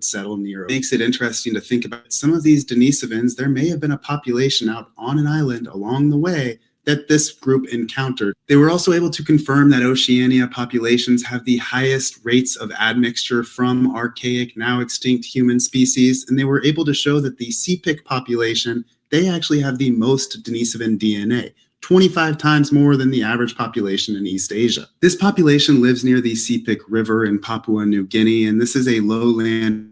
settle near. It makes it interesting to think about some of these Denisovans. There may have been a population out on an island along the way that this group encountered. They were also able to confirm that Oceania populations have the highest rates of admixture from archaic, now extinct human species, and they were able to show that the Sepik population, they actually have the most Denisovan DNA, 25 times more than the average population in East Asia. This population lives near the Sepik River in Papua New Guinea, and this is a lowland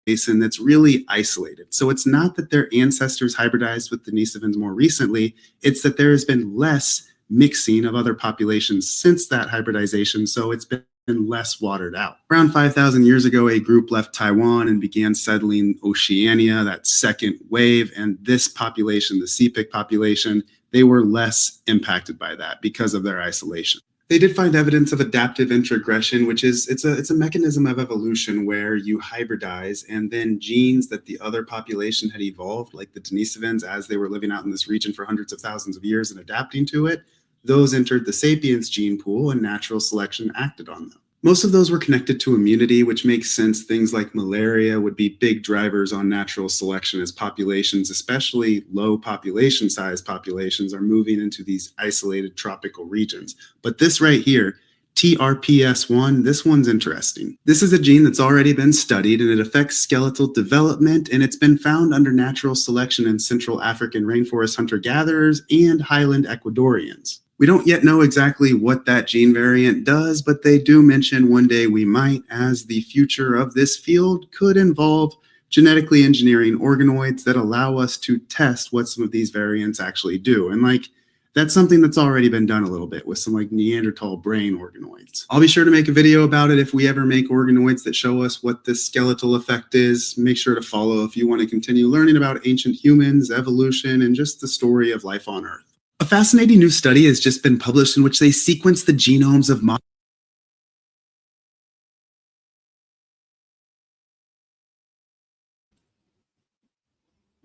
basin that's really isolated. So it's not that their ancestors hybridized with Denisovans more recently, it's that there has been less mixing of other populations since that hybridization, so it's been less watered out. Around 5,000 years ago, a group left Taiwan and began settling Oceania, that second wave, and this population, the Sepik population, they were less impacted by that because of their isolation. They did find evidence of adaptive introgression, which is it's a mechanism of evolution where you hybridize and then genes that the other population had evolved, like the Denisovans, as they were living out in this region for hundreds of thousands of years and adapting to it, those entered the Sapiens gene pool and natural selection acted on them. Most of those were connected to immunity, which makes sense. Things like malaria would be big drivers on natural selection as populations, especially low population size populations, are moving into these isolated tropical regions. But this right here, TRPS1, this one's interesting. This is a gene that's already been studied and it affects skeletal development, and it's been found under natural selection in Central African rainforest hunter-gatherers and highland Ecuadorians. We don't yet know exactly what that gene variant does, but they do mention one day we might, as the future of this field could involve genetically engineering organoids that allow us to test what some of these variants actually do. And that's something that's already been done a little bit with some Neanderthal brain organoids. I'll be sure to make a video about it if we ever make organoids that show us what this skeletal effect is. Make sure to follow if you want to continue learning about ancient humans, evolution, and just the story of life on Earth. A fascinating new study has just been published in which they sequence the genomes of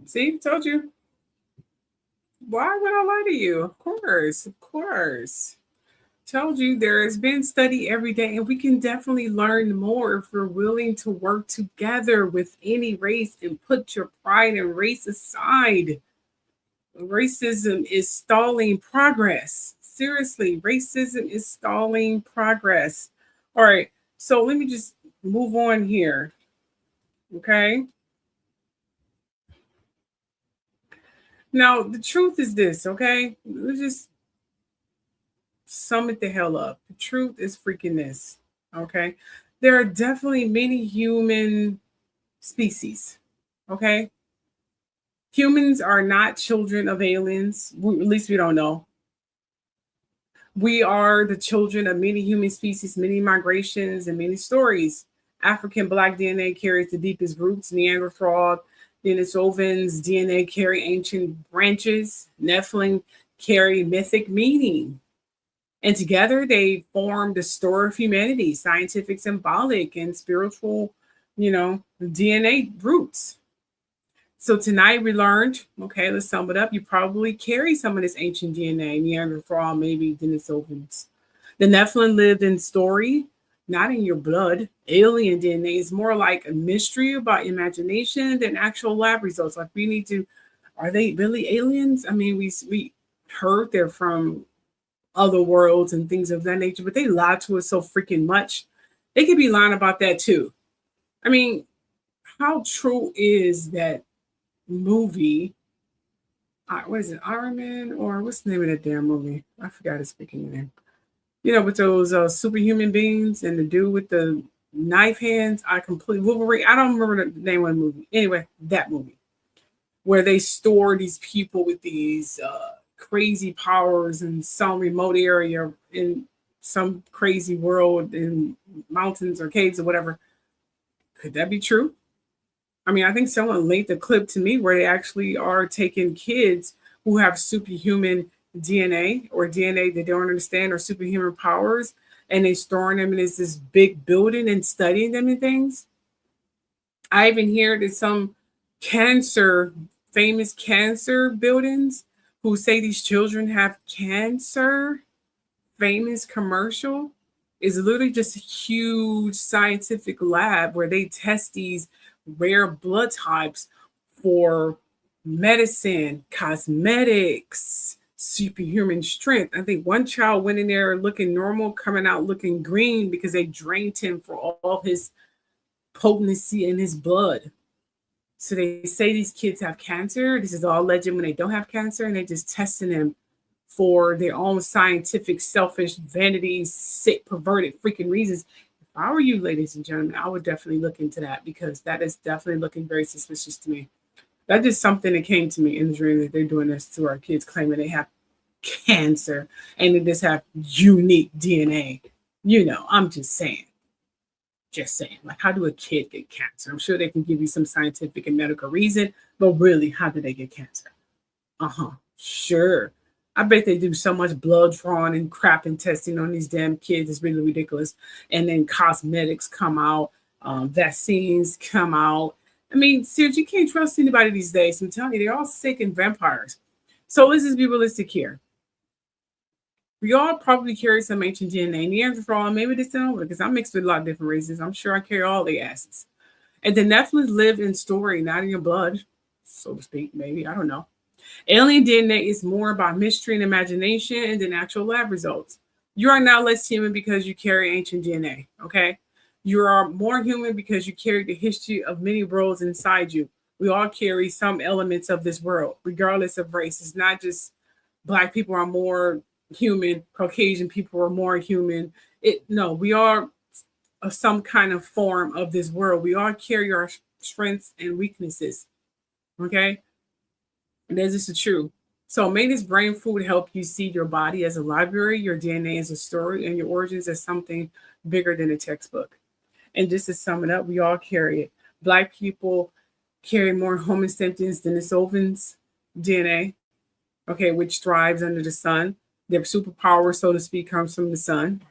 See, told you. Why would I lie to you? Of course, of course. Told you there has been study every day, and we can definitely learn more if we're willing to work together with any race and put your pride and race aside. Racism is stalling progress. Seriously, racism is stalling progress. All right, so let me just move on here. Okay. Now, the truth is this, okay? Let's just sum it the hell up. The truth is freaking this, okay? There are definitely many human species, okay? Humans are not children of aliens. At least we don't know. We are the children of many human species, many migrations, and many stories. African Black DNA carries the deepest roots. Neanderthal, Denisovans DNA carry ancient branches. Nephilim carry mythic meaning. And together they form the story of humanity, scientific, symbolic, and spiritual, DNA roots. So tonight we learned, okay, let's sum it up. You probably carry some of this ancient DNA, Neanderthal, maybe Denisovans. The Nephilim lived in story, not in your blood. Alien DNA is more like a mystery about imagination than actual lab results. Like are they really aliens? I mean, we heard they're from other worlds and things of that nature, but they lie to us so freaking much. They could be lying about that too. I mean, how true is that movie? What is it, Iron Man, or what's the name of that damn movie? I forgot his speaking name. With those superhuman beings and the dude with the knife hands. Wolverine. I don't remember the name of the movie. Anyway, that movie where they store these people with these crazy powers in some remote area in some crazy world in mountains or caves or whatever. Could that be true? I mean, I think someone linked a clip to me where they actually are taking kids who have superhuman DNA or DNA they don't understand or superhuman powers, and they storing them in this big building and studying them and things. I even hear that some famous cancer buildings who say these children have cancer, famous commercial, is literally just a huge scientific lab where they test these rare blood types for medicine, cosmetics, superhuman strength. I think one child went in there looking normal, coming out looking green because they drained him for all his potency in his blood. So they say these kids have cancer. This is all legend when they don't have cancer, and they're just testing them for their own scientific, selfish, vanity, sick, perverted, freaking reasons. If I were you, ladies and gentlemen, I would definitely look into that, because that is definitely looking very suspicious to me. That's just something that came to me in the dream, that they're doing this to our kids, claiming they have cancer and they just have unique DNA. I'm just saying. Like, how do a kid get cancer? I'm sure they can give you some scientific and medical reason, but really, how do they get cancer? Sure. I bet they do so much blood drawing and crap and testing on these damn kids. It's really ridiculous. And then cosmetics come out, vaccines come out. I mean, seriously, you can't trust anybody these days. I'm telling you, they're all sick and vampires. So let's just be realistic here. We all probably carry some ancient DNA. Neanderthal, maybe this don't, because I'm mixed with a lot of different races. I'm sure I carry all the asses. And the Nephilim lived in story, not in your blood, so to speak, maybe. I don't know. Alien DNA is more about mystery and imagination than actual lab results. You are not less human because you carry ancient DNA, okay? You are more human because you carry the history of many worlds inside you. We all carry some elements of this world, regardless of race. It's not just Black people are more human, Caucasian people are more human. No, we are some kind of form of this world. We all carry our strengths and weaknesses, okay? This is true. So may this brain food help you see your body as a library, your DNA as a story, and your origins as something bigger than a textbook. And just to sum it up, we all carry it. Black people carry more Homo Sapiens than Denisovans DNA, okay, which thrives under the sun. Their superpower, so to speak, comes from the sun,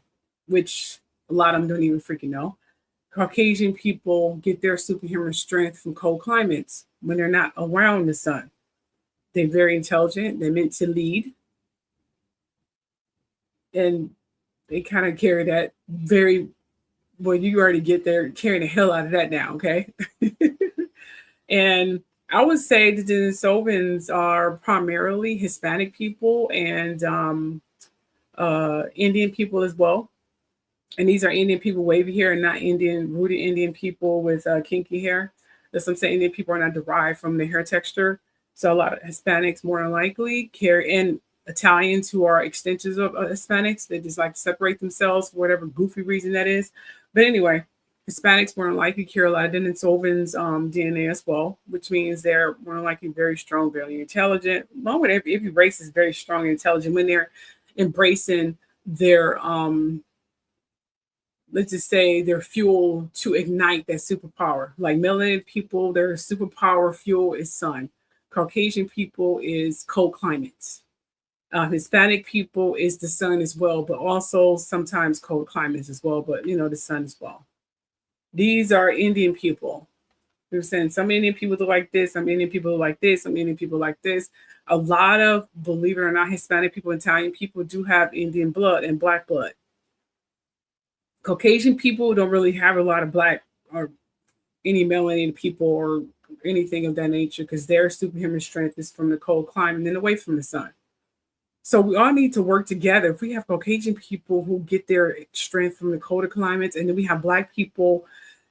which a lot of them don't even freaking know. Caucasian people get their superhuman strength from cold climates. when they're not around the sun. They're very intelligent. They're meant to lead. And they kind of carry that very, well, you already get there, carrying the hell out of that now, okay? And I would say the Denisovans are primarily Hispanic people and Indian people as well. And these are Indian people wavy hair and not rooted Indian people with kinky hair. That's what I'm saying. Indian people are not derived from the hair texture. So a lot of Hispanics more than likely carry, and Italians who are extensions of Hispanics, they just like to separate themselves for whatever goofy reason that is. But anyway, Hispanics more than likely carry a lot of Denisovans DNA as well, which means they're more than likely very strong, very intelligent. Along with every race is very strong and intelligent when they're embracing their let's just say their fuel to ignite that superpower. Like melanated people, their superpower fuel is sun. Caucasian people is cold climates. Hispanic people is the sun as well, but also sometimes cold climates as well, but the sun as well. These are Indian people. We're saying some Indian people are like this, some Indian people are like this, some Indian people like this. A lot of, believe it or not, Hispanic people, Italian people do have Indian blood and black blood. Caucasian people don't really have a lot of black or any melanated people or anything of that nature because their superhuman strength is from the cold climate and away from the sun. So we all need to work together. If we have Caucasian people who get their strength from the colder climates, and then we have black people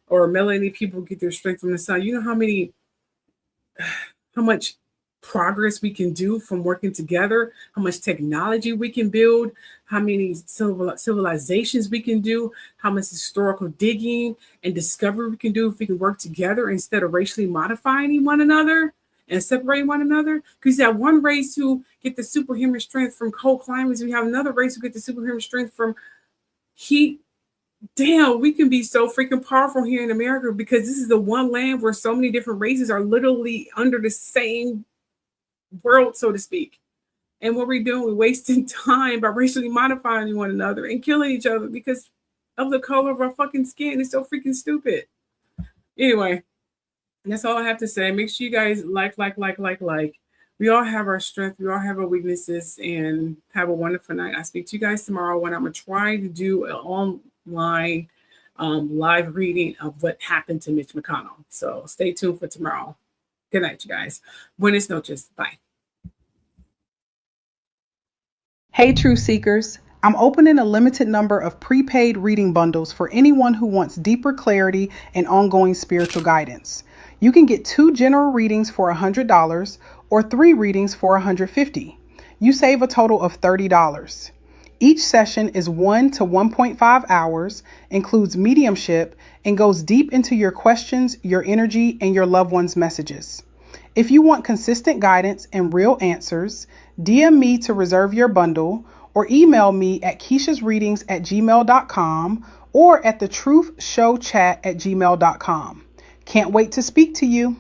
or melanated people get their strength from the sun, you know how much progress we can do from working together, how much technology we can build, how many civilizations we can do, how much historical digging and discovery we can do if we can work together instead of racially modifying one another and separating one another. Because you have one race who get the superhuman strength from cold climates, and we have another race who get the superhuman strength from heat. Damn, we can be so freaking powerful here in America because this is the one land where so many different races are literally under the same world, so to speak. And what we're doing, we're wasting time by racially modifying one another and killing each other because of the color of our fucking skin. It's so freaking stupid. Anyway, that's all I have to say. Make sure you guys like. We all have our strength. We all have our weaknesses, and have a wonderful night. I'll speak to you guys tomorrow when I'm going to try to do an online live reading of what happened to Mitch McConnell. So stay tuned for tomorrow. Good night, you guys. Buenas noches. Bye. Hey, Truth Seekers. I'm opening a limited number of prepaid reading bundles for anyone who wants deeper clarity and ongoing spiritual guidance. You can get 2 general readings for $100 or 3 readings for $150. You save a total of $30. Each session is 1 to 1.5 hours, includes mediumship, and goes deep into your questions, your energy, and your loved one's messages. If you want consistent guidance and real answers, DM me to reserve your bundle or email me at kishasreadings@gmail.com or at thetruthshowchat@gmail.com. Can't wait to speak to you.